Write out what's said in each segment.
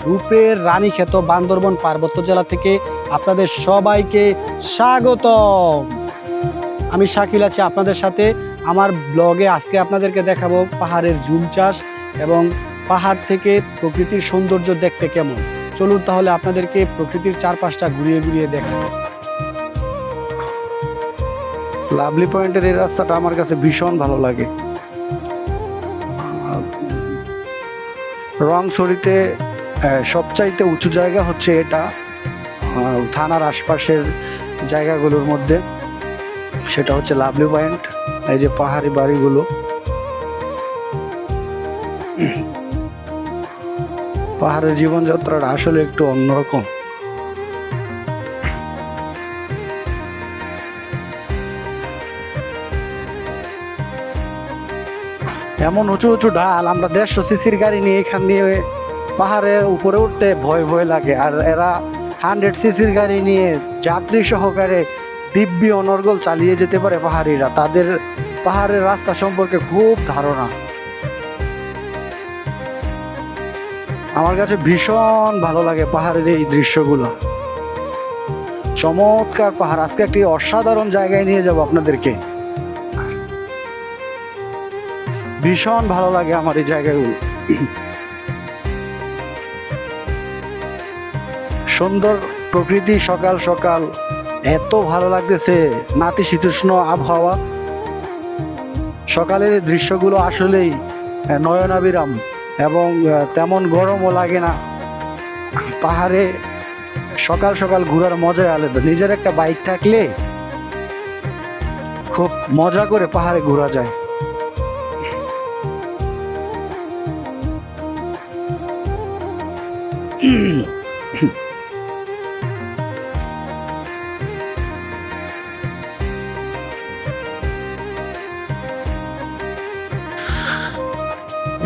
রূপের রানীক্ষেত বান্দরবন পার্বত্য জেলা থেকে আপনাদের সবাইকে স্বাগতম। আমি শাকিল আছি আপনাদের সাথে। আমার ব্লগে আজকে আপনাদেরকে দেখাবো পাহাড়ের ঝুম চাষ এবং পাহাড় থেকে প্রকৃতির সৌন্দর্য দেখতে কেমন। চলুন তাহলে আপনাদেরকে প্রকৃতির চারপাশটা ঘুরিয়ে ঘুরিয়ে দেখাই। লাভলি পয়েন্টের এই রাস্তাটা আমার কাছে ভীষণ ভালো লাগে। রংছড়িতে সবচাইতে উঁচু জায়গা হচ্ছে এটা, থানার আশপাশের জায়গাগুলোর মধ্যে সেটা হচ্ছে লাভলি পয়েন্ট। এই যে পাহাড়ি বাড়িগুলো, পাহাড়ের জীবনযাত্রাটা আসলে একটু অন্যরকম। এমন উঁচু উঁচু ডাল, আমরা 150 সিসির গাড়ি নিয়ে এখান দিয়ে পাহাড়ে উপরে উঠতে ভয় ভয় লাগে, আর এরা 100 সিসির গাড়ি নিয়ে যাত্রী সহকারে দিব্যি অনর্গল চালিয়ে যেতে পারে পাহাড়িরা। তাদের পাহাড়ের রাস্তা সম্পর্কে খুব ধারণা। আমার কাছে ভীষণ ভালো লাগে পাহাড়ের এই দৃশ্যগুলো। চমৎকার পাহাড়। আজকে একটি অসাধারণ জায়গায় নিয়ে যাব আপনাদেরকে। ভীষণ ভালো লাগে আমার এই জায়গাগুলো। সুন্দর প্রকৃতি, সকাল সকাল এত ভালো লাগতেছে, নাতিশীতোষ্ণ আবহাওয়া। সকালের এই দৃশ্যগুলো আসলেই নয়নাভিরাম এবং তেমন গরমও লাগে না। পাহাড়ে সকাল সকাল ঘোরার মজাই আলাদা। নিজের একটা বাইক থাকলে খুব মজা করে পাহাড়ে ঘোরা যায়।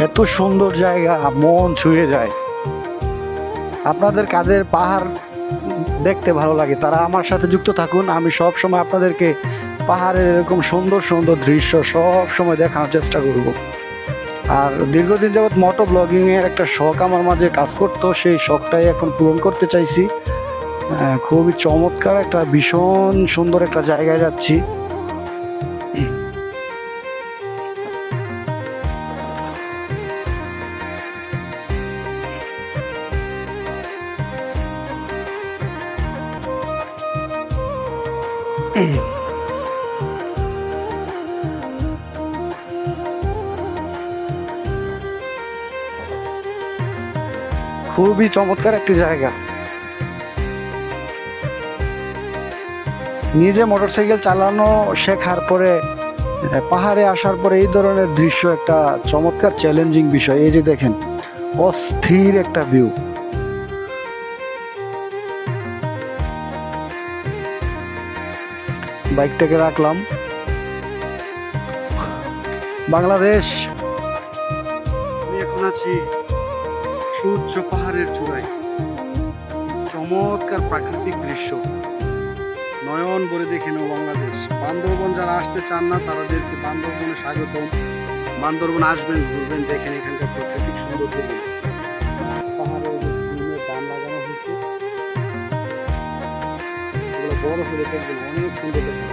এত সুন্দর জায়গা, মন ছুঁয়ে যায়। আপনাদের কাদের পাহাড় দেখতে ভালো লাগে তারা আমার সাথে যুক্ত থাকুন। আমি সব সময় আপনাদেরকে পাহাড়ের এরকম সুন্দর সুন্দর দৃশ্য সব সময় দেখানোর চেষ্টা করব। আর দীর্ঘদিন যাবৎ মোটো ব্লগিং এর একটা শখ আমার মাঝে কাজ করতো, সেই শখটাই এখন পূরণ করতে চাইছি। খুবই চমৎকার একটা ভীষণ সুন্দর একটা জায়গায় যাচ্ছি। খুবই চমৎকার একটি জায়গা। নিজে মোটরসাইকেল চালানো শেখার পরে, পাহাড়ে আসার পরে এই ধরনের দৃশ্য একটা চমৎকার চ্যালেঞ্জিং বিষয়। এই যে দেখেন, অস্থির একটা ভিউ। বাইকটাকে রাখলাম। বাংলাদেশ, আমি এখন আছি সূর্য পাহাড়ের চূড়ায়। চমৎকার প্রাকৃতিক দৃশ্য, নয়ন ভরে দেখে নাও বাংলাদেশ। বান্দরবন যারা আসতে চান না তাদেরকে বান্দরবনে স্বাগতম। বান্দরবন আসবেন, ঘুরবেন, দেখেন এখানকার প্রাকৃতিক সৌন্দর্য। পাহাড়ে ধান লাগানো হয়েছে, এগুলো বড় হলে দেখবেন অনেক সুন্দর দেখা।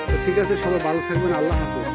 তো ঠিক আছে, সবাই ভালো থাকবেন। আল্লাহ হাফেজ।